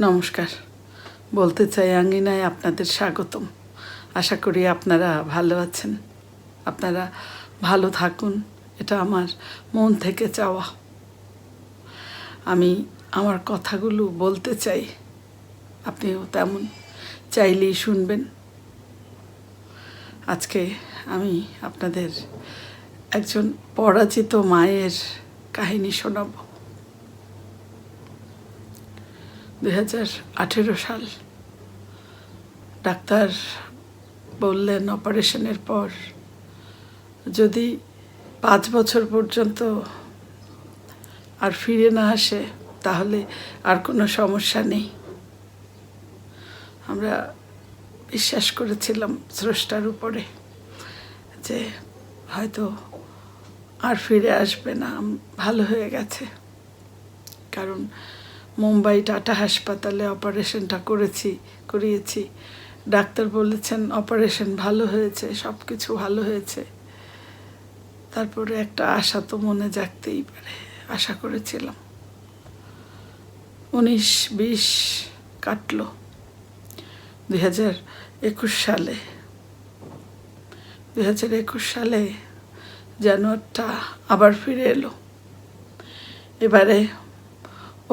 নমস্কার। বলতে চাই আঙ্গিনায় আপনাদের স্বাগতম। আশা করি আপনারা ভালো আছেন, আপনারা ভালো থাকুন, এটা আমার মন থেকে চাওয়া। আমি আমার কথাগুলো বলতে চাই, আপনিও তেমন চাইলেই শুনবেন। আজকে আমি আপনাদের একজন পরাজিত মায়ের কাহিনী শোনাব। 2018 সাল। ডাক্তার বললেন অপারেশনের পর যদি 5 বছর পর্যন্ত আর ফিরে না আসে তাহলে আর কোনো সমস্যা নেই। আমরা বিশ্বাস করেছিলাম স্রষ্টার উপরে যে হয়তো আর ফিরে আসবে না, ভালো হয়ে গেছে। কারণ মুম্বাই টাটা হাসপাতালে অপারেশনটা করিয়েছি। ডাক্তার বলেছেন অপারেশন ভালো হয়েছে, সব কিছু ভালো হয়েছে। তারপরে একটা আশা তো মনে জাগতেই পারে, আশা করেছিলাম। 19-20 কাটলো। 2021 সালে 2021 সালে জানুয়ারিটা আবার ফিরে এলো। এবারে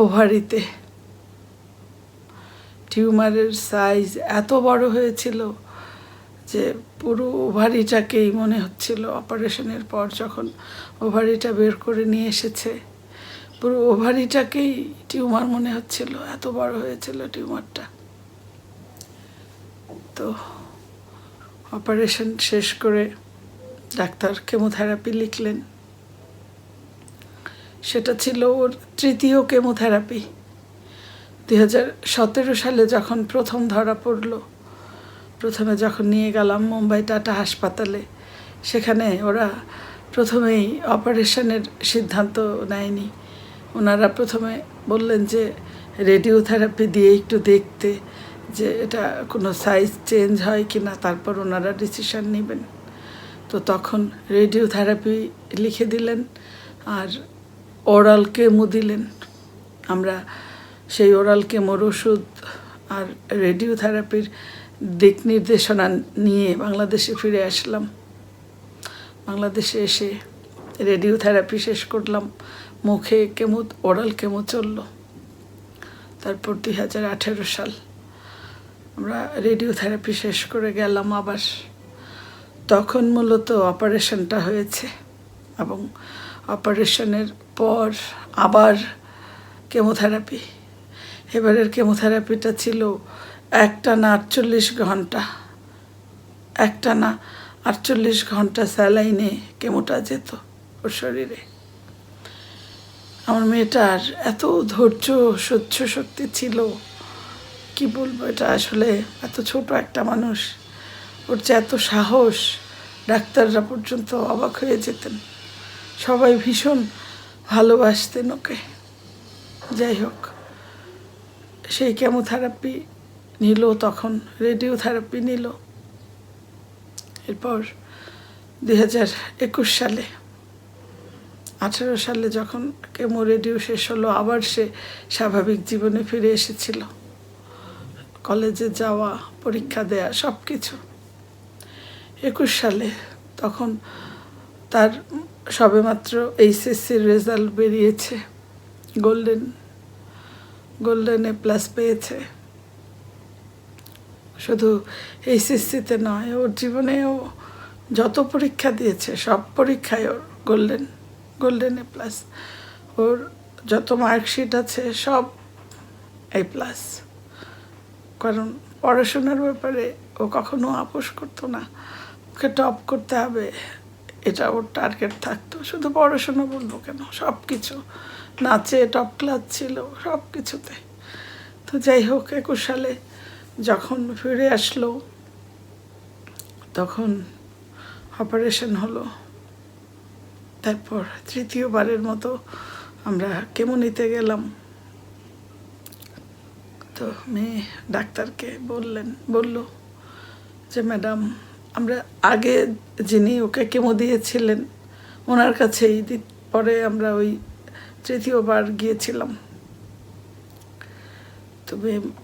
ওভারিতে টিউমারের সাইজ এত বড় হয়েছিল যে পুরো ওভারিটাকেই মনে হচ্ছিল, অপারেশনের পর যখন ওভারিটা বের করে নিয়ে এসেছে পুরো ওভারিটাকেই টিউমার মনে হচ্ছিল, এত বড় হয়েছিল টিউমারটা। তো অপারেশন শেষ করে ডাক্তার কেমোথেরাপি লিখলেন। সেটা ছিল ওর তৃতীয় কেমোথেরাপি। 2017 সালে যখন প্রথম ধরা পড়ল, প্রথমে যখন নিয়ে গেলাম মুম্বাই টাটা হাসপাতালে, সেখানে ওরা প্রথমেই অপারেশনের সিদ্ধান্ত নেয়নি। ওনারা প্রথমে বললেন যে রেডিওথেরাপি দিয়ে একটু দেখতে যে এটা কোনো সাইজ চেঞ্জ হয় কি না, তারপর ওনারা ডিসিশন নেবেন। তো তখন রেডিওথেরাপি লিখে দিলেন আর ওরাল কেমো দিলেন। আমরা সেই ওরাল কেমোর ওষুধ আর রেডিওথেরাপির দিক নির্দেশনা নিয়ে বাংলাদেশে ফিরে আসলাম। বাংলাদেশে এসে রেডিওথেরাপি শেষ করলাম, মুখে কেমো ওরাল কেমো চললো। তারপর 2018 সাল আমরা রেডিওথেরাপি শেষ করে গেলাম আবার। তখন মূলত অপারেশনটা হয়েছে এবং অপারেশনের পর আবার কেমোথেরাপি। এবারের কেমোথেরাপিটা ছিল একটানা 48 ঘন্টা। একটানা 48 ঘন্টা স্যালাইনে কেমোটা যেত ওর শরীরে। আমার মেয়েটার এত ধৈর্য সহ্য শক্তি ছিল, কি বলবো, এটা আসলে এত ছোট একটা মানুষ, ওর যে এত সাহস, ডাক্তাররা পর্যন্ত অবাক হয়ে যেতেন। সবাই ভীষণ ভালোবাসতেন ওকে। যাই হোক, সেই কেমোথেরাপি নিল, তখন রেডিওথেরাপি নিল। এরপর 2021 সালে 18 সালে যখন কেমো রেডিও শেষ হলো, আবার সে স্বাভাবিক জীবনে ফিরে এসেছিল। কলেজে যাওয়া, পরীক্ষা দেয়া, সব কিছু। 21 সালে তখন তার সবেমাত্র এইচএসসির রেজাল্ট বেরিয়েছে, গোল্ডেন A+ পেয়েছে। শুধু এইচএসসিতে নয়, ওর জীবনেও যত পরীক্ষা দিয়েছে সব পরীক্ষায় ওর গোল্ডেন A+। ওর যত মার্কশিট আছে সব A+। কারণ পড়াশোনার ব্যাপারে ও কখনো আপোস করতো না, ওকে টপ করতে হবে, এটা ওর টার্গেট থাকতো। শুধু পড়াশোনা বলবো কেন, সব কিছু, নাচে টপ ক্লাস ছিল, সব কিছুতে। তো যাই হোক, 21 সালে যখন ফিরে আসলো তখন অপারেশন হলো। তারপর তৃতীয়বারের মতো আমরা কেমো নিতে গেলাম। তো মেয়ে ডাক্তারকে বলল যে ম্যাডাম, আমরা আগে যিনি ওকে কেমো দিয়েছিলেন ওনার কাছেই, পরে আমরা ওই তৃতীয়বার গিয়েছিলাম। তো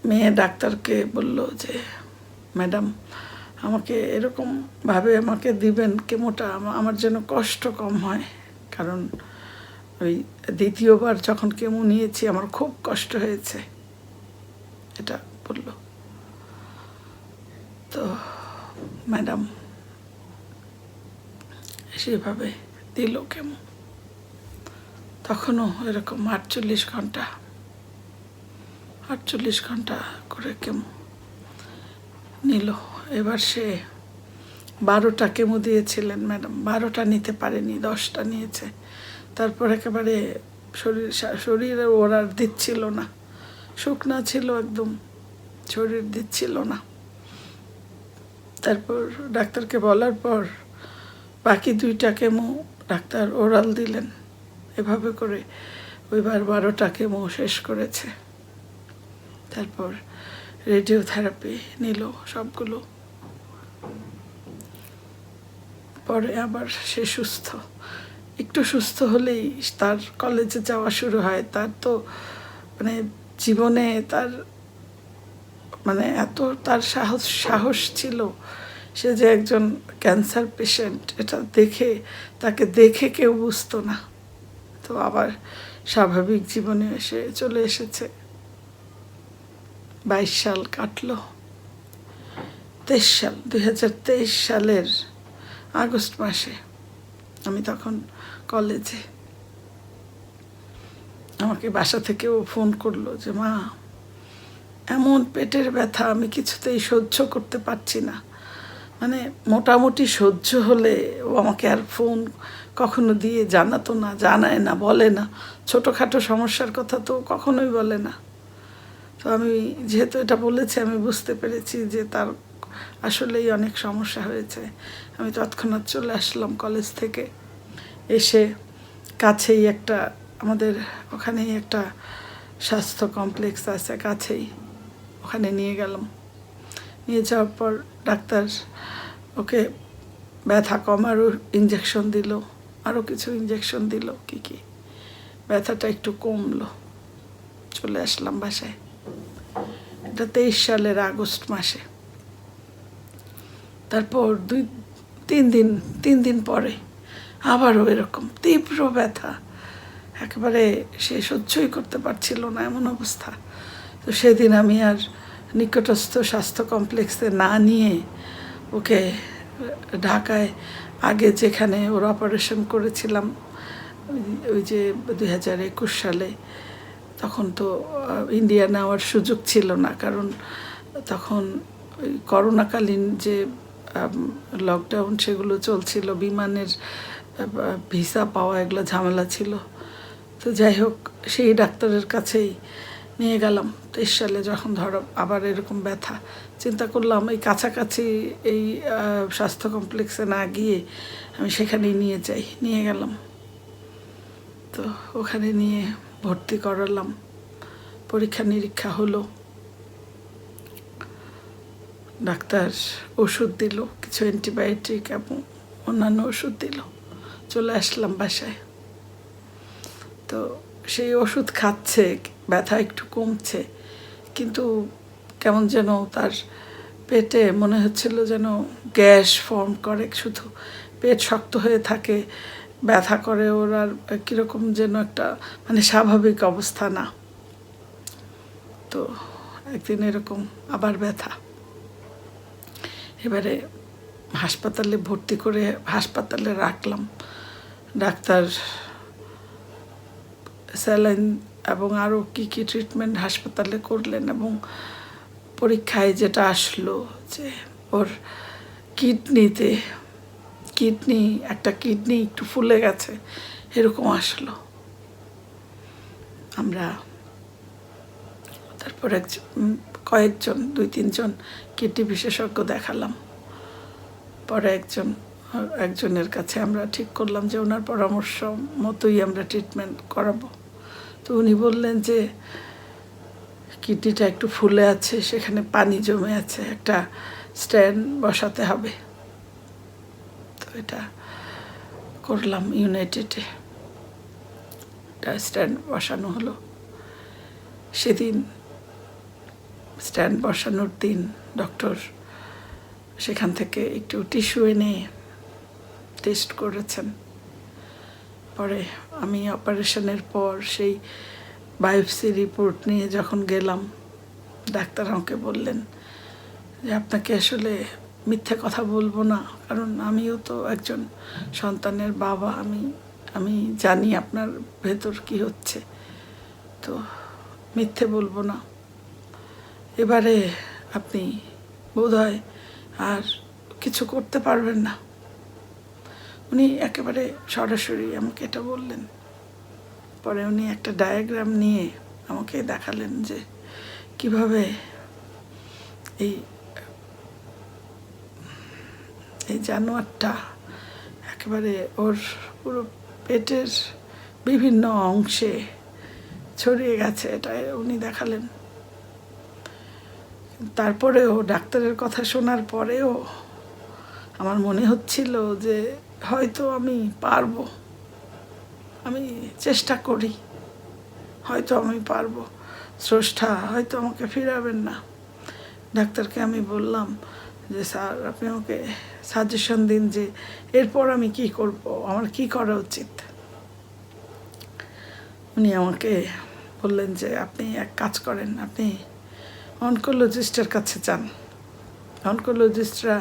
মেয়ে ডাক্তারকে বলল যে ম্যাডাম আমাকে এরকমভাবে আমাকে দিবেন কেমোটা, আমার যেন কষ্ট কম হয়, কারণ ওই দ্বিতীয়বার যখন কেমো নিয়েছি আমার খুব কষ্ট হয়েছে, এটা বলল। তো ম্যাডাম সেভাবে দিল কেমো। তখনও এরকম 48 ঘন্টা করে কেমো নিল। এবার সে 12টা কেমো দিয়েছিলেন ম্যাডাম, 12টা নিতে পারেনি, 10টা নিয়েছে। তারপর একেবারে শরীরে ওর আর দিচ্ছিল না, শুকনা ছিল একদম, শরীর দিচ্ছিল না। তারপর ডাক্তারকে বলার পর বাকি 2টা কেমো ডাক্তার ওরাল দিলেন। এভাবে করে ওইবার 12টা কেমো শেষ করেছে। তারপর রেডিওথেরাপি নিল সবগুলো। পরে আবার সে সুস্থ, একটু সুস্থ হলেই তার কলেজে যাওয়া শুরু হয়। তার তো মানে জীবনে তার মানে এত তার সাহস ছিল, সে যে একজন ক্যান্সার পেশেন্ট এটা তাকে দেখে কেউ বুঝতো না। তো আবার স্বাভাবিক জীবনে এসে চলে এসেছে। 22 সাল কাটলো। 2023 সালের আগস্ট মাসে আমি তখন কলেজে, আমাকে বাসা থেকেও ফোন করলো যে মা এমন পেটের ব্যথা আমি কিছুতেই সহ্য করতে পারছি না। মানে মোটামুটি সহ্য হলে ও আমাকে আর ফোন কখনো দিয়ে জানাতো না, জানায় না, বলে না। ছোটোখাটো সমস্যার কথা তো কখনোই বলে না। তো আমি যেহেতু এটা বলেছি, আমি বুঝতে পেরেছি যে তার আসলেই অনেক সমস্যা হয়েছে। আমি তৎক্ষণাৎ চলে আসলাম কলেজ থেকে। এসে কাছেই একটা আমাদের ওখানেই একটা স্বাস্থ্য কমপ্লেক্স আছে কাছেই, ওখানে নিয়ে গেলাম। নিয়ে যাওয়ার পর ডাক্তার ওকে ব্যথা কমারও ইঞ্জেকশন দিল, আরও কিছু ইঞ্জেকশন দিল কি ব্যথাটা একটু কমলো। চলে আসলাম বাসায়। এটা 23 সালের আগস্ট মাসে। তারপর 3 দিন পরে আবারও এরকম তীব্র ব্যথা, একেবারে সে সহ্যই করতে পারছিল না, এমন অবস্থা। তো সেদিন আমি আর নিকটস্থ স্বাস্থ্য কমপ্লেক্সে না নিয়ে ওকে ঢাকায় আগে যেখানে ওর অপারেশন করেছিলাম, ওই যে 2021 সালে, তখন তো ইন্ডিয়া নেওয়ার সুযোগ ছিল না, কারণ তখন ওই করোনাকালীন যে লকডাউন সেগুলো চলছিল, বিমানের ভিসা পাওয়া এগুলো ঝামেলা ছিল। তো যাই হোক, সেই ডাক্তারের কাছেই নিয়ে গেলাম 23 সালে। যখন ধরো আবার এরকম ব্যথা, চিন্তা করলাম এই কাছাকাছি এই স্বাস্থ্য কমপ্লেক্সে না গিয়ে আমি সেখানেই নিয়ে গেলাম। তো ওখানে নিয়ে ভর্তি করালাম, পরীক্ষা নিরীক্ষা হলো, ডাক্তার ওষুধ দিল, কিছু অ্যান্টিবায়োটিক এবং অন্যান্য ওষুধ দিল। চলে আসলাম বাসায়। তো সেই ওষুধ খাচ্ছে, ব্যথা একটু কমছে, কিন্তু কেমন যেন তার পেটে মনে হচ্ছিল যেন গ্যাস ফর্ম করে, শুধু পেট শক্ত হয়ে থাকে, ব্যথা করে ওর, আর কীরকম যেন একটা মানে স্বাভাবিক অবস্থা না। তো একদিন এরকম আবার ব্যথা, এবারে হাসপাতালে ভর্তি করে হাসপাতালে রাখলাম। ডাক্তার স্যালাইন এবং আরও কী ট্রিটমেন্ট হাসপাতালে করলেন, এবং পরীক্ষায় যেটা আসলো যে ওর একটা কিডনি একটু ফুলে গেছে, এরকম আসলো। আমরা তারপর কয়েকজন 2-3 জন কিডনি বিশেষজ্ঞ দেখালাম। পরে একজনের কাছে আমরা ঠিক করলাম যে ওনার পরামর্শ মতোই আমরা ট্রিটমেন্ট করাবো। তো উনি বললেন যে কিডনিটা একটু ফুলে আছে, সেখানে পানি জমে আছে, একটা স্ট্যান্ড বসাতে হবে। তো এটা করলাম ইউনাইটেডে, একটা স্ট্যান্ড বসানো হলো। সেদিন স্ট্যান্ড বসানোর দিন ডক্টর সেখান থেকে একটু টিস্যু এনে টেস্ট করেছেন। পরে আমি অপারেশনের পর সেই বায়োপসি রিপোর্ট নিয়ে যখন গেলাম, ডাক্তার আমাকে বললেন যে আপনাকে আসলে মিথ্যে কথা বলবো না, কারণ আমিও তো একজন সন্তানের বাবা, আমি জানি আপনার ভেতর কি হচ্ছে, তো মিথ্যে বলবো না। এবারে আপনি বোধহয় আর কিছু করতে পারবেন না। উনি একেবারে সরাসরি আমাকে এটা বললেন। পরে উনি একটা ডায়াগ্রাম নিয়ে আমাকে দেখালেন যে কিভাবে এই জানোয়ারটা একেবারে ওর পুরো পেটের বিভিন্ন অংশে ছড়িয়ে গেছে, এটা উনি দেখালেন। তারপরেও ডাক্তারের কথা শোনার পরেও আমার মনে হচ্ছিল যে হয়তো আমি পারবো, আমি চেষ্টা করি, হয়তো আমি পারবো, স্রষ্টা হয়তো আমাকে ফিরাবেন না। ডাক্তারকে আমি বললাম যে স্যার আপনি আমাকে সাজেশন দিন যে এরপর আমি কি করব, আমার কি করা উচিত। উনি আমাকে বললেন যে আপনি এক কাজ করেন, আপনি অনকোলজিস্টের কাছে যান। অনকোলজিস্টরা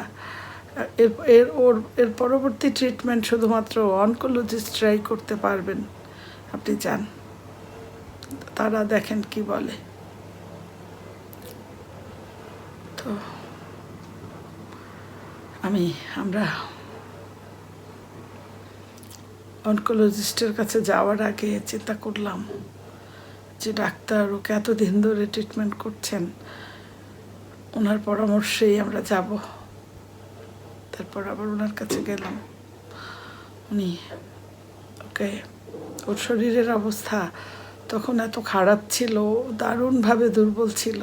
এর পরবর্তী ট্রিটমেন্ট শুধুমাত্র অনকোলজিস্টরাই করতে পারবেন, আপনি যান, তারা দেখেন কি বলে। তো আমরা অনকোলজিস্টের কাছে যাওয়ার আগে চিন্তা করলাম যে ডাক্তার ওকে এতদিন ধরে ট্রিটমেন্ট করছেন, ওনার পরামর্শেই আমরা যাব। তারপর আবার ওনার কাছে গেলাম। উনি ওর শরীরের অবস্থা তখন এত খারাপ ছিল, দারুণভাবে দুর্বল ছিল,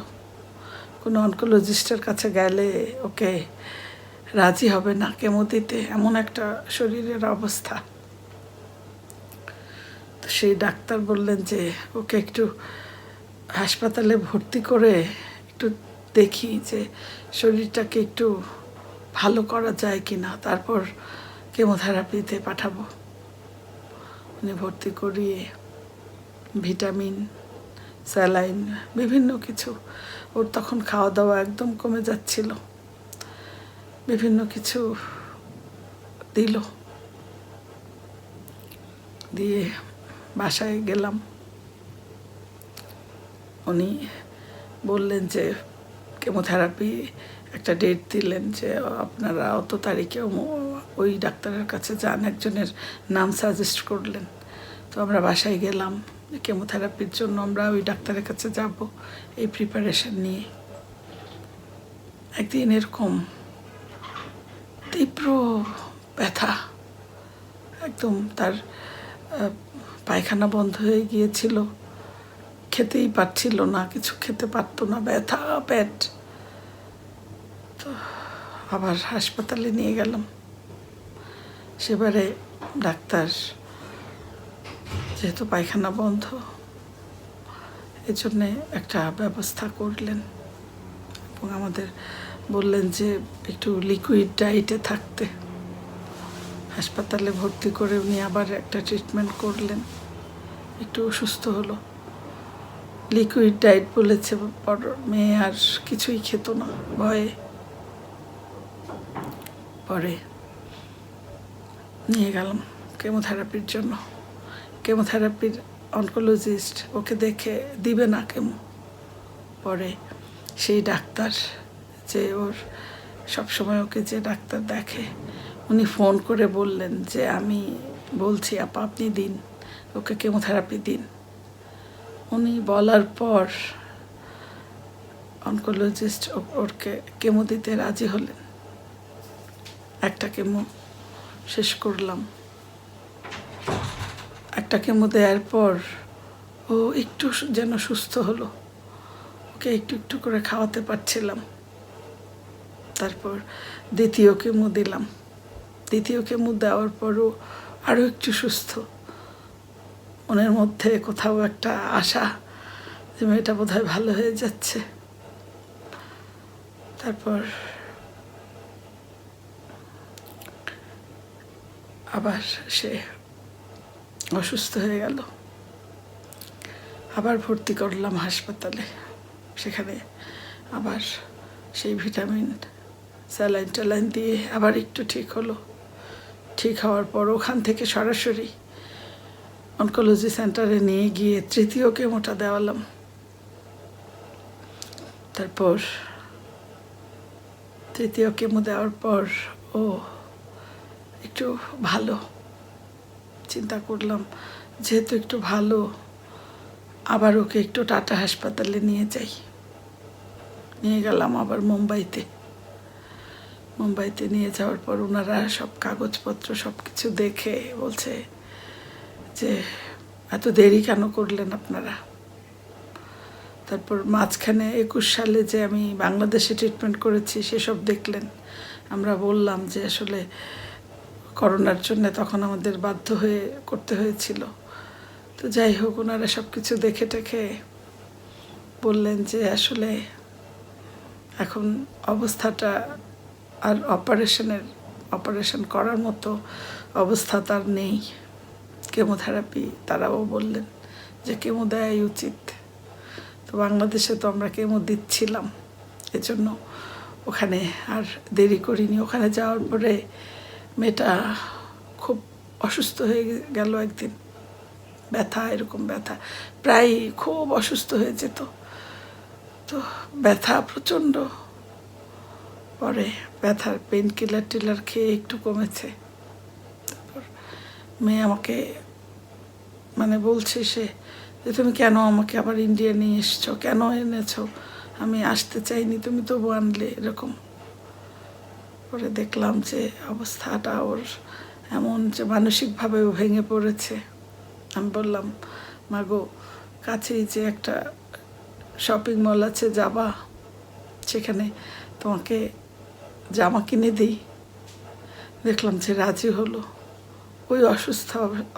কোনো অনকোলজিস্টের কাছে গেলে ওকে রাজি হবে না কেমো দিতে, এমন একটা শরীরের অবস্থা। তো সেই ডাক্তার বললেন যে ওকে একটু হাসপাতালে ভর্তি করে একটু দেখি যে শরীরটাকে একটু ভালো করা যায় কি না, তারপর কেমোথেরাপিতে পাঠাবো। উনি ভর্তি করিয়ে ভিটামিন, স্যালাইন, বিভিন্ন কিছু, ওর তখন খাওয়া দাওয়া একদম কমে যাচ্ছিল, বিভিন্ন কিছু দিল, দিয়ে বাসায় গেলাম। উনি বললেন যে কেমোথেরাপি একটা ডেট দিলেন যে আপনারা অত তারিখে ওই ডাক্তারের কাছে যান, একজনের নাম সাজেস্ট করলেন। তো আমরা বাসায় গেলাম, কেমোথেরাপির জন্য আমরা ওই ডাক্তারের কাছে যাব এই প্রিপারেশন নিয়ে। একদিন এরকম তীব্র ব্যথা, একদম তার পায়খানা বন্ধ হয়ে গিয়েছিল, খেতেই পারছিল না, কিছু খেতে পারতো না, ব্যথা পেট। তো আবার হাসপাতালে নিয়ে গেলাম। সেবারে ডাক্তার যেহেতু পায়খানা বন্ধ, এজন্যে একটা ব্যবস্থা করলেন এবং আমাদের বললেন যে একটু লিকুইড ডায়েটে থাকতে। হাসপাতালে ভর্তি করে উনি আবার একটা ট্রিটমেন্ট করলেন, একটু সুস্থ হলো। লিকুইড ডায়েট বলেছে, বড় মেয়ে আর কিছুই খেত না ভয়ে। পরে নিয়ে গেলাম কেমোথেরাপির জন্য। কেমোথেরাপির অনকোলজিস্ট ওকে দেখে দিবে না কেমো। পরে সেই ডাক্তার যে ওর সবসময় ওকে যে ডাক্তার দেখে, উনি ফোন করে বললেন যে আমি বলছি আপা আপনি দিন, ওকে কেমোথেরাপি দিন। উনি বলার পর অনকোলজিস্ট ওরকে কেমো দিতে রাজি হলেন। একটা কেমো শেষ করলাম। একটা কেমো দেওয়ার পর ও একটু যেন সুস্থ হলো, ওকে একটু একটু করে খাওয়াতে পারছিলাম। তারপর দ্বিতীয় কেমো দিলাম। দ্বিতীয় কেমো দেওয়ার পরও আরও একটু সুস্থ। মনের মধ্যে কোথাও একটা আশা যে মেয়েটা বোধহয় ভালো হয়ে যাচ্ছে। তারপর আবার সে অসুস্থ হয়ে গেল, আবার ভর্তি করলাম হাসপাতালে। সেখানে আবার সেই ভিটামিন স্যালাইন ট্যালাইন দিয়ে আবার একটু ঠিক হলো। ঠিক হওয়ার পর ওখান থেকে সরাসরি অনকোলজি সেন্টারে নিয়ে গিয়ে তৃতীয় কেমোটা দেওয়ালাম। তারপর তৃতীয় কেমো দেওয়ার পর ও একটু ভালো, চিন্তা করলাম যেহেতু একটু ভালো, আবার ওকে একটু টাটা হাসপাতালে নিয়ে যাই। নিয়ে গেলাম আবার মুম্বাইতে নিয়ে যাওয়ার পর ওনারা সব কাগজপত্র সব কিছু দেখে বলছে যে এত দেরি কেন করলেন আপনারা। তারপর মাঝখানে 21 সালে যে আমি বাংলাদেশে ট্রিটমেন্ট করেছি সেসব দেখলেন। আমরা বললাম যে আসলে করোনার জন্য তখন আমাদের বাধ্য হয়ে করতে হয়েছিল। তো যাই হোক, ওনারা সব কিছু দেখে টেখে বললেন যে আসলে এখন অবস্থাটা আর অপারেশন করার মতো অবস্থা তার নেই। কেমোথেরাপি তারাও বললেন যে কেমো দেওয়াই উচিত। তো বাংলাদেশে তো আমরা কেমো দিচ্ছিলাম, এজন্য ওখানে আর দেরি করিনি। ওখানে যাওয়ার পরে মেয়েটা খুব অসুস্থ হয়ে গেল একদিন। ব্যথা, এরকম ব্যথা, প্রায় খুব অসুস্থ হয়ে যেত। তো ব্যথা প্রচণ্ড, পরে ব্যথার পেন কিলার খেয়ে একটু কমেছে। তারপর মেয়ে আমাকে বলছে সে যে তুমি কেন আমাকে আবার ইন্ডিয়া নিয়ে এসছো, কেন এনেছো, আমি আসতে চাইনি, তুমি তবু আনলে, এরকম। পরে দেখলাম যে অবস্থাটা ওর এমন যে মানসিকভাবেও ভেঙে পড়েছে। আমি বললাম, মাগো, কাছেই যে একটা শপিং মল আছে, যাবা, সেখানে তোমাকে জামা কিনে দিই। দেখলাম যে রাজি হলো। ওই অসুস্থ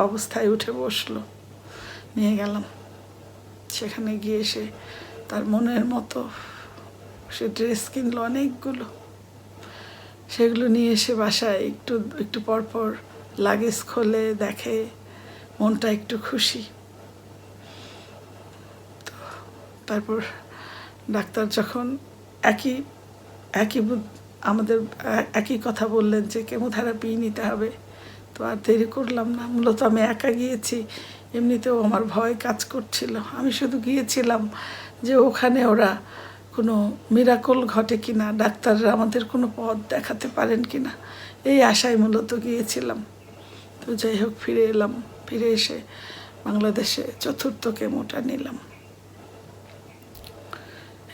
অবস্থায় উঠে বসলো, নিয়ে গেলাম। সেখানে গিয়ে সে তার মনের মতো সে ড্রেস কিনলো অনেকগুলো। সেগুলো নিয়ে এসে বাসায় একটু পর লাগেজ খোলে, দেখে, মনটা একটু খুশি। তো তারপর ডাক্তার যখন আমাদের একই কথা বললেন যে কেমোথেরাপি নিতে হবে, তো আর দেরি করলাম না। মূলত আমি একা গিয়েছি, এমনিতেও আমার ভয় কাজ করছিল। আমি শুধু গিয়েছিলাম যে ওখানে ওরা কোনো মিরাকল ঘটে কিনা, ডাক্তাররা আমাদের কোনো পথ দেখাতে পারেন কিনা, এই আশায় মূলত গিয়েছিলাম। তো যাই হোক, ফিরে এলাম। ফিরে এসে বাংলাদেশে চতুর্থ কেমোটা নিলাম।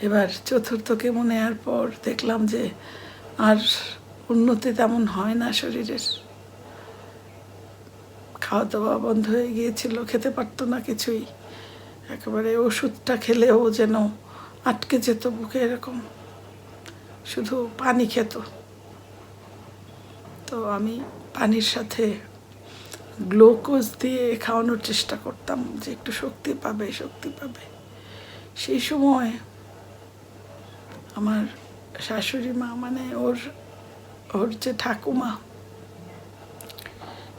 এবার চতুর্থ কেমো নেওয়ার পর দেখলাম যে আর উন্নতি তেমন হয় না শরীরের। খাওয়া দাওয়া বন্ধ হয়ে গিয়েছিল, খেতে পারতো না কিছুই। একেবারে ওষুধটা খেলেও যেন আটকে যেত বুকে, এরকম, শুধু পানি খেত। তো আমি পানির সাথে গ্লুকোজ দিয়ে খাওয়ানোর চেষ্টা করতাম যে একটু শক্তি পাবে। সেই সময় আমার শাশুড়ি মা, ওর যে ঠাকুমা,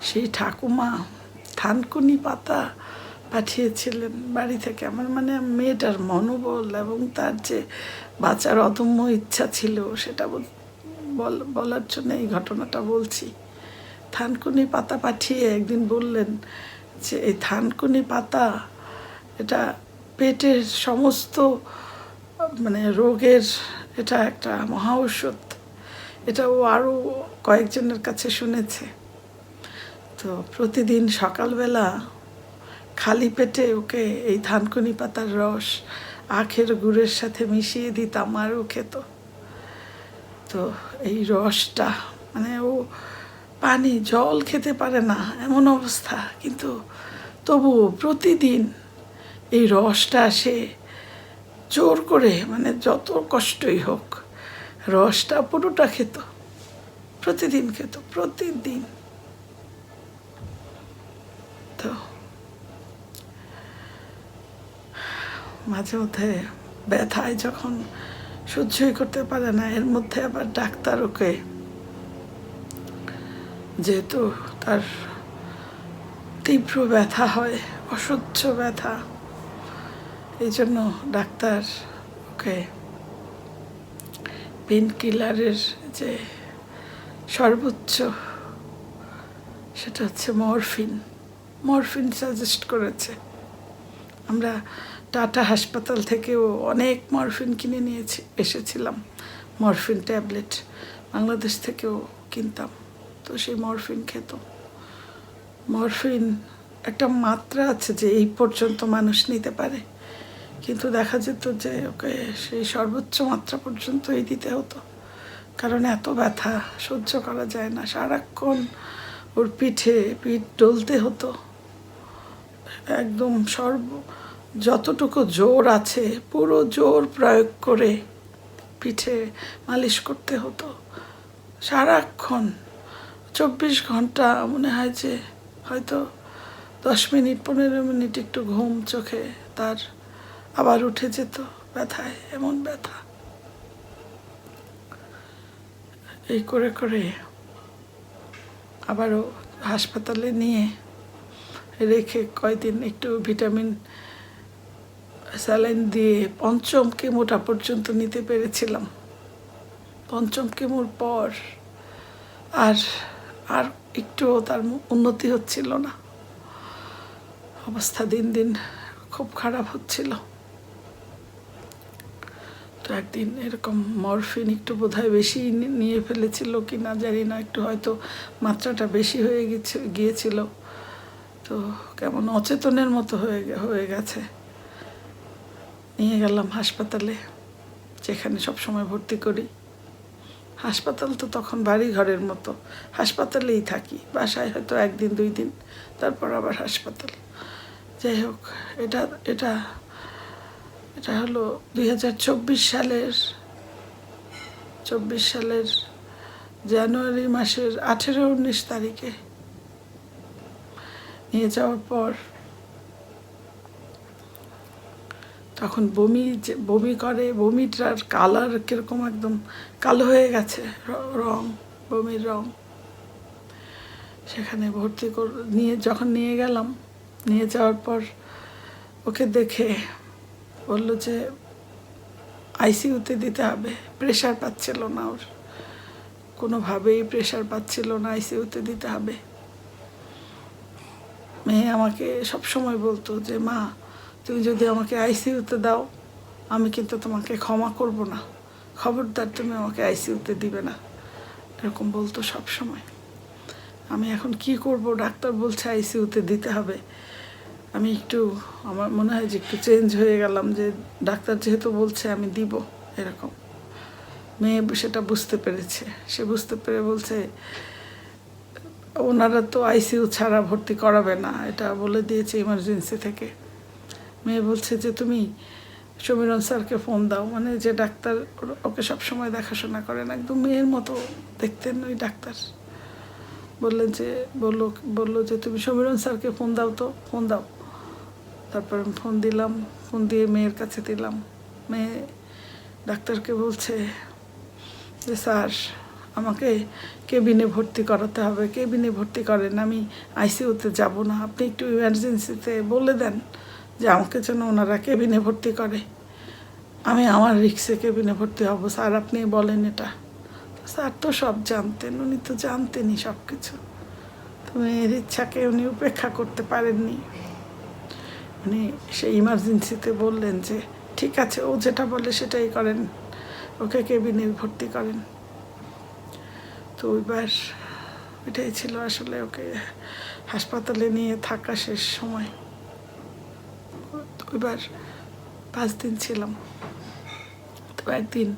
সেই ঠাকুমা থানকুনি পাতা পাঠিয়েছিলেন বাড়ি থেকে। আমার মেয়েটার মনোবল এবং তার যে বাঁচার অদম্য ইচ্ছা ছিল, সেটা বলার জন্য এই ঘটনাটা বলছি। থানকুনি পাতা পাঠিয়ে একদিন বললেন যে এই থানকুনি পাতা, এটা পেটের সমস্ত রোগের এটা একটা মহা ঔষধ। এটা ও আরও কয়েকজনের কাছে শুনেছে। তো প্রতিদিন সকালবেলা খালি পেটে ওকে এই থানকুনি পাতার রস আখের গুড়ের সাথে মিশিয়ে দিতাম, আর ও খেত। তো এই রসটা ও পানি জল খেতে পারে না এমন অবস্থা, কিন্তু তবুও প্রতিদিন এই রসটা সে জোর করে, যত কষ্টই হোক, রসটা পুরোটা খেত, প্রতিদিন খেত, প্রতিদিন। তো মাঝে মধ্যে ব্যথায় যখন সহ্যই করতে পারে না। এর মধ্যে আবার ডাক্তার ওকে, যেহেতু তার তীব্র ব্যথা হয়, অসহ্য ব্যথা, এই জন্য ডাক্তার ওকে পেন কিলারের যে সর্বোচ্চ, সেটা হচ্ছে মরফিন সাজেস্ট করেছে। আমরা টাটা হাসপাতাল থেকেও অনেক মরফিন কিনে এসেছিলাম, মরফিন ট্যাবলেট বাংলাদেশ থেকেও কিনতাম। তো সেই মরফিন খেত। মরফিন একটা মাত্রা আছে যে এই পর্যন্ত মানুষ নিতে পারে, কিন্তু দেখা যেত যে ওকে সেই সর্বোচ্চ মাত্রা পর্যন্তই দিতে হতো, কারণ এত ব্যথা সহ্য করা যায় না। সারাক্ষণ ওর পিঠ ডলতে হতো, একদম যতটুকু জোর আছে পুরো জোর প্রয়োগ করে পিঠে মালিশ করতে হতো সারাক্ষণ। 24 ঘন্টা মনে হয় যে হয়তো 10 মিনিট 15 মিনিট একটু ঘুম চোখে তার আবার উঠে যেত ব্যথায়, এমন ব্যথা। এই করে করে আবারও হাসপাতালে নিয়ে রেখে কয়দিন একটু ভিটামিন স্যালাইন দিয়ে 5ম কেমোটা পর্যন্ত নিতে পেরেছিলাম। 5ম কেমোর পর আর আর একটুও তার উন্নতি হচ্ছিল না, অবস্থা দিন দিন খুব খারাপ হচ্ছিল। তো একদিন এরকম মরফিন একটু বোধহয় বেশি নিয়ে ফেলেছিল কি না জানি না, একটু হয়তো মাত্রাটা বেশি হয়ে গিয়েছিল, তো কেমন অচেতনের মতো হয়ে গেছে। নিয়ে গেলাম হাসপাতালে, যেখানে সবসময় ভর্তি করি। হাসপাতাল তো তখন বাড়ি ঘরের মতো, হাসপাতালেই থাকি, বাসায় হয়তো 1 দিন 2 দিন, তারপর আবার হাসপাতাল। যাই হোক, এটা এটা এটা হলো 2024 সালের জানুয়ারি মাসের 18-19 তারিখে নিয়ে যাওয়ার পর তখন বমি করে, বমিটার কালার কীরকম একদম কালো হয়ে গেছে, বমির রং। সেখানে যখন নিয়ে গেলাম, নিয়ে যাওয়ার পর ওকে দেখে বললো যে আইসিইউতে দিতে হবে, প্রেশার পাচ্ছিল না, ওর কোনোভাবেই প্রেশার পাচ্ছিল না, আইসিইউতে দিতে হবে। মেয়ে আমাকে সবসময় বলতো যে মা, তুমি যদি আমাকে আইসিইউতে দাও আমি কিন্তু তোমাকে ক্ষমা করব না, খবরদার তুমি আমাকে আইসিইউতে দিবে না, এরকম বলতো সব সময়। আমি এখন কি করব, ডাক্তার বলছে আইসিইউতে দিতে হবে। আমি আমার মনে হয় যে একটু চেঞ্জ হয়ে গেলাম, যে ডাক্তার যেহেতু বলছে আমি দিব, এরকম। মেয়ে সেটা বুঝতে পেরেছে, সে বুঝতে পেরে বলছে ওনারা তো আইসিইউ ছাড়া ভর্তি করাবে না, এটা বলে দিয়েছে ইমার্জেন্সি থেকে। মেয়ে বলছে যে তুমি সমীরণ স্যারকে ফোন দাও, মানে যে ডাক্তার ওকে সবসময় দেখাশোনা করেন, একদম মেয়ের মতো দেখতেন ওই ডাক্তার। বললো যে তুমি সমীরণ স্যারকে ফোন দাও, তো ফোন দাও। তারপর আমি ফোন দিলাম, ফোন দিয়ে মেয়ের কাছে দিলাম। মেয়ে ডাক্তারকে বলছে যে স্যার আমাকে কেবিনে ভর্তি করাতে হবে, কেবিনে ভর্তি করেন, আমি আইসিইউতে যাব না, আপনি একটু ইমার্জেন্সিতে বলে দেন যে আমাকে যেন ওনারা কেবিনে ভর্তি করে, আমি আমার রিক্সে কেবিনে ভর্তি হব, স্যার আপনি বলেন এটা। স্যার তো সব জানতেন, উনি তো জানতেনই সব কিছু, তো মেয়ের ইচ্ছাকে উনি উপেক্ষা করতে পারেননি। উনি সেই ইমার্জেন্সিতে বললেন যে ঠিক আছে, ও যেটা বলে সেটাই করেন, ওকে কেবিনে ভর্তি করেন। তো এটাই ছিল আসলে ওকে হাসপাতালে নিয়ে থাকা শেষ সময়। ওইবার 5 দিন ছিলাম। তো একদিন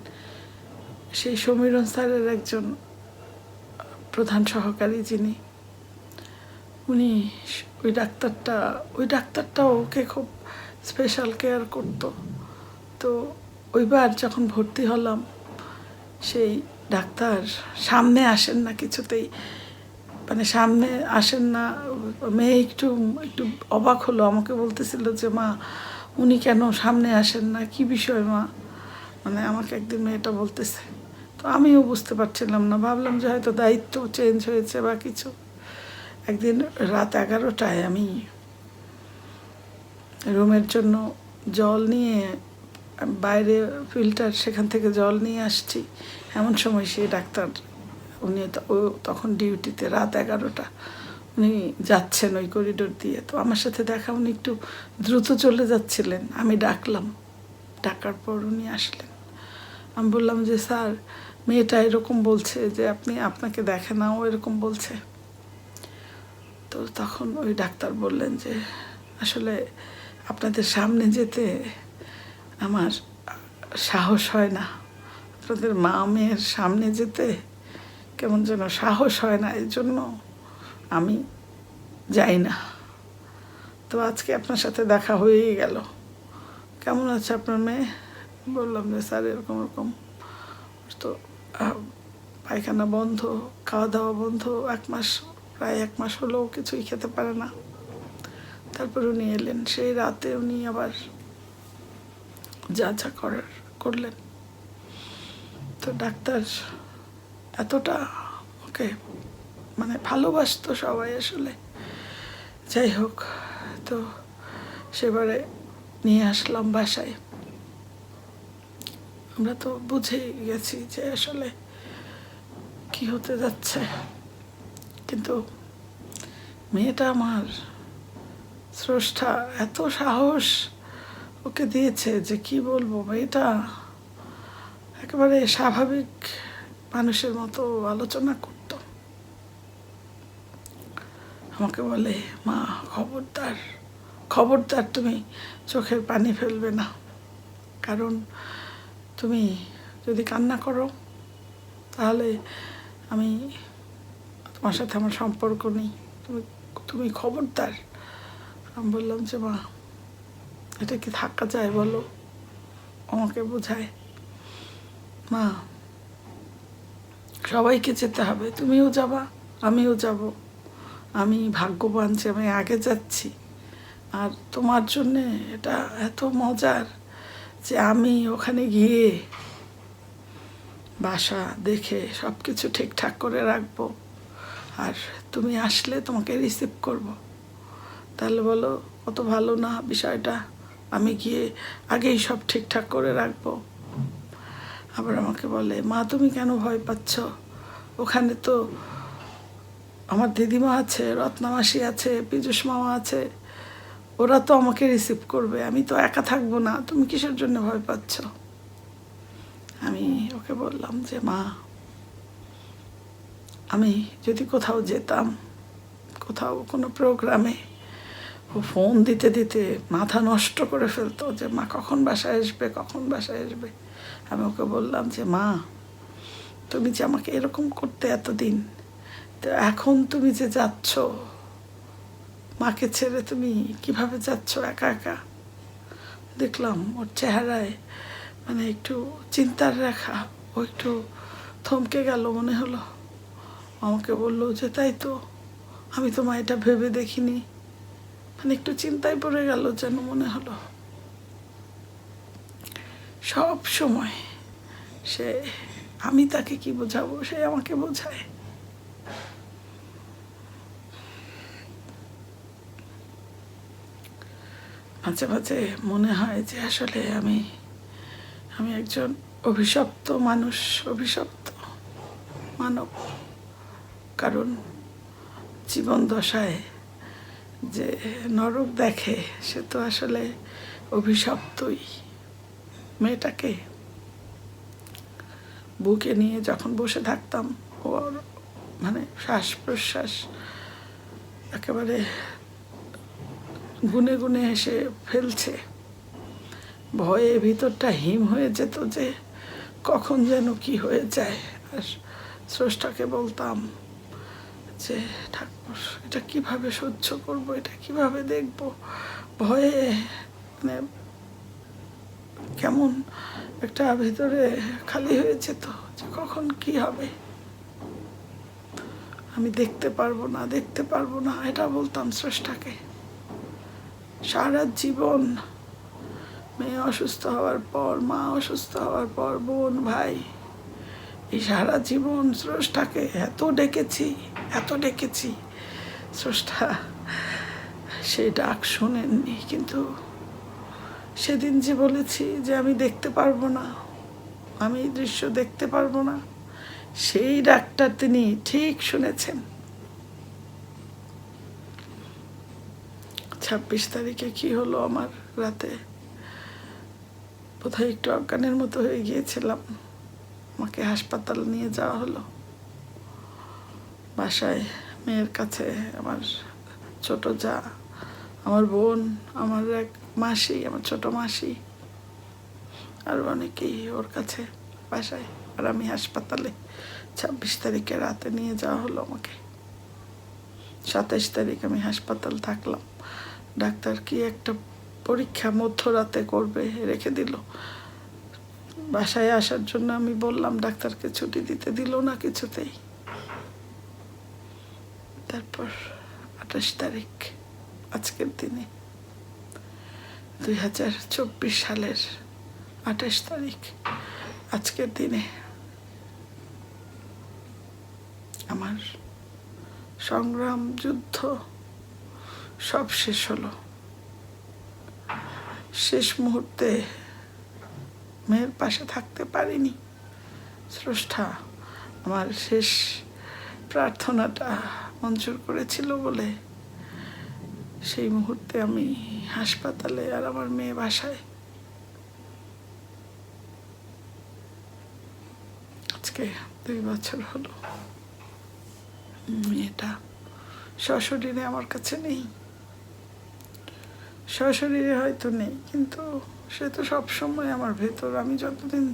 সেই সমীরণ স্যারের একজন প্রধান সহকারী যিনি, উনি ওই ডাক্তারটা ওকে খুব স্পেশাল কেয়ার করতো। তো ওইবার যখন ভর্তি হলাম, সেই ডাক্তার সামনে আসেন না কিছুতেই, মানে সামনে আসেন না। মেয়ে একটু অবাক হলো, আমাকে বলতেছিল যে মা উনি কেন সামনে আসেন না, কি বিষয় মা? মানে আমাকে একদিন মেয়েটা বলতেছে, তো আমিও বুঝতে পারছিলাম না, ভাবলাম যে হয়তো দায়িত্ব চেঞ্জ হয়েছে বা কিছু। একদিন রাত 11টায় আমি রুমের জন্য জল নিয়ে বাইরে ফিল্টার, সেখান থেকে জল নিয়ে আসছি, এমন সময় সেই ডাক্তার, উনি ও তখন ডিউটিতে, রাত 11টা, উনি যাচ্ছেন ওই করিডোর দিয়ে। তো আমার সাথে দেখা, উনি একটু দ্রুত চলে যাচ্ছিলেন, আমি ডাকলাম, ডাকার পর উনি আসলেন। আমি বললাম যে স্যার, মেয়েটা এরকম বলছে যে আপনাকে দেখে না, ও এরকম বলছে। তো তখন ওই ডাক্তার বললেন যে আসলে আপনাদের সামনে যেতে আমার সাহস হয় না, আপনাদের মা মেয়ের সামনে যেতে কেমন যেন সাহস হয় না, এই জন্য আমি যাই না। তো আজকে আপনার সাথে দেখা হয়েই গেল। কেমন আছে আপনার মেয়ে? বললাম যে স্যার এরকম এরকম, তো পায়খানা বন্ধ, খাওয়া দাওয়া বন্ধ, 1 মাস, প্রায় 1 মাস হলেও কিছুই খেতে পারে না। তারপর উনি এলেন, সেই রাতে উনি আবার যা যা করার করলেন। তো ডাক্তার এতটা ওকে মানে ভালোবাসতো সবাই আসলে। যাই হোক, তো সেবারে নিয়ে আসলাম বাসায়। আমরা তো বুঝেই গেছি যে আসলে কি হতে যাচ্ছে, কিন্তু মেয়েটা আমার স্রষ্টা এত সাহস ওকে দিয়েছে যে কি বলবো। মেয়েটা একেবারে স্বাভাবিক মানুষের মতো আলোচনা করত। আমাকে বলে, মা খবরদার, খবরদার তুমি চোখের পানি ফেলবে না, কারণ তুমি যদি কান্না করো তাহলে আমি, তোমার সাথে আমার সম্পর্ক নেই, তুমি তুমি খবরদার। আমি বললাম যে মা, এটা কি থাকা যায় বলো? আমাকে বোঝায়, মা সবাইকে যেতে হবে, তুমিও যাবা, আমিও যাব, আমি ভাগ্যবান যে আমি আগে যাচ্ছি, আর তোমার জন্যে এটা এত মজার যে আমি ওখানে গিয়ে বাসা দেখে সব কিছু ঠিকঠাক করে রাখবো, আর তুমি আসলে তোমাকে রিসিভ করব। তাহলে বলো কত ভালো না বিষয়টা, আমি গিয়ে আগেই সব ঠিকঠাক করে রাখবো। আবার আমাকে বলে, মা তুমি কেন ভয় পাচ্ছ? ওখানে তো আমার দিদিমা আছে, রত্নামাসি আছে, পীযুষ মামা আছে, ওরা তো আমাকে রিসিভ করবে, আমি তো একা থাকবো না, তুমি কিসের জন্য ভয় পাচ্ছ? আমি ওকে বললাম যে মা, আমি যদি কোথাও যেতাম, কোথাও কোনো প্রোগ্রামে, ও ফোন দিতে দিতে মাথা নষ্ট করে ফেলতো যে মা কখন বাসায় আসবে, কখন বাসায় আসবে। আমি ওকে বললাম যে মা, তুমি যে আমাকে এরকম করতে এতদিন, তো এখন তুমি যে যাচ্ছ মাকে ছেড়ে, তুমি কিভাবে যাচ্ছ একা একা? দেখলাম ওর চেহারায় মানে একটু চিন্তার রেখা, ও একটু থমকে গেল মনে হলো। আমাকে বললো যে তাই তো, আমি তো মা এটা ভেবে দেখিনি, মানে একটু চিন্তায় পড়ে গেল যেন মনে হলো। সব সময় সে, আমি তাকে কি বোঝাবো, সে আমাকে বোঝায়। মাঝে মাঝে মনে হয় যে আসলে আমি একজন অভিশপ্ত মানুষ, অভিশপ্ত মানব। কারণ জীবন দশায় যে নরক দেখে সে তো আসলে অভিশপ্তই। মেয়েটাকে বুকে নিয়ে যখন বসে থাকতাম, ওর মানে শ্বাস প্রশ্বাস একেবারে গুনে গুনে এসে ফেলছে, ভয়ে ভিতরটা হিম হয়ে যেত যে কখন যেন কি হয়ে যায়। আর স্রষ্টাকে বলতাম যে ঠাকুর, এটা কিভাবে সহ্য করব, এটা কিভাবে দেখব, ভয়ে মানে কেমন একটা ভিতরে খালি হয়ে যেত যে কখন কি হবে, আমি দেখতে পারবো না, দেখতে পারবো না, এটা বলতাম স্রষ্টাকে। সারা জীবন মেয়ে অসুস্থ হওয়ার পর, মা অসুস্থ হওয়ার পর, বোন, ভাই, এই সারা জীবন স্রষ্টাকে এত ডেকেছি। স্রষ্টা সেই ডাক শোনেননি। কিন্তু সেদিন যে বলেছি যে আমি দেখতে পারবো না, আমি এই দৃশ্য দেখতে পারবো না, সেই ডাকটা তিনি ঠিক শুনেছেন। 26 তারিখে কি হলো, আমার রাতে বোধহয় একটু অজ্ঞানের মতো হয়ে গিয়েছিলাম। আমাকে হাসপাতাল নিয়ে যাওয়া হলো। বাসায় মেয়ের কাছে আমার ছোট যা, আমার বোন, আমার এক মাসি, আমার ছোট মাসি, আর অনেকেই ওর কাছে বাসায়, আর আমি হাসপাতালে। 26 তারিখে রাতে নিয়ে যাওয়া হলো আমাকে। 27 তারিখ আমি হাসপাতাল থাকলাম। ডাক্তার কি একটা পরীক্ষা মধ্যরাতে করবে, রেখে দিল। বাসায় আসার জন্য আমি বললাম, ডাক্তারকে ছুটি দিতে দিল না কিছুতেই। তারপর 28 তারিখ, আজকের দিনে, 2024 সালের 28 তারিখ, আজকের দিনে আমার সংগ্রাম, যুদ্ধ সব শেষ হলো। শেষ মুহূর্তে মেয়ের পাশে থাকতে পারিনি। স্রষ্টা আমার শেষ প্রার্থনাটা মঞ্জুর করেছিল বলে সেই মুহূর্তে আমি হাসপাতালে, আর আমার মেয়ে বাসায়। আজকে 2 বছর হলো। মেয়েটা সশরীরে আমার কাছে নেই। সশরীরে হয়তো নেই, কিন্তু সে তো সবসময় আমার ভেতর। আমি যতদিন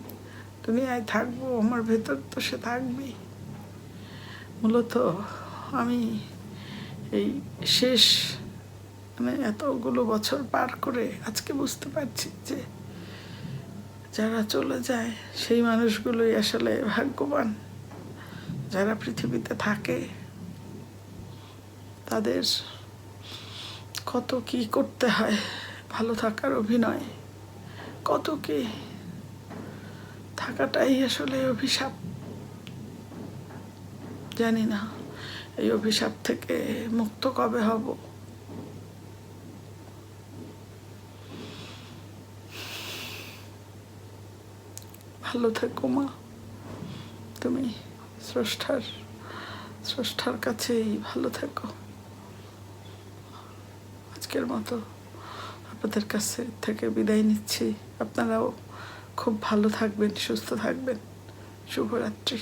দুনিয়ায় থাকবো আমার ভেতর তো সে থাকবেই। মূলত আমি এই শেষ এতগুলো বছর পার করে আজকে বুঝতে পারছি যে যারা চলে যায় সেই মানুষগুলোই আসলে ভাগ্যবান। যারা পৃথিবীতে থাকে তাদের কত কি করতে হয় ভালো থাকার অভিনয়, কত কি থাকাটাই আসলে অভিশাপ। জানি না এই অভিশাপ থেকে মুক্ত কবে হব। ভালো থেকো মা, তুমি স্রষ্টার কাছেই ভালো থেকো। আজকের মতো আপনাদের কাছে থেকে বিদায় নিচ্ছি। আপনারাও খুব ভালো থাকবেন, সুস্থ থাকবেন। শুভরাত্রি।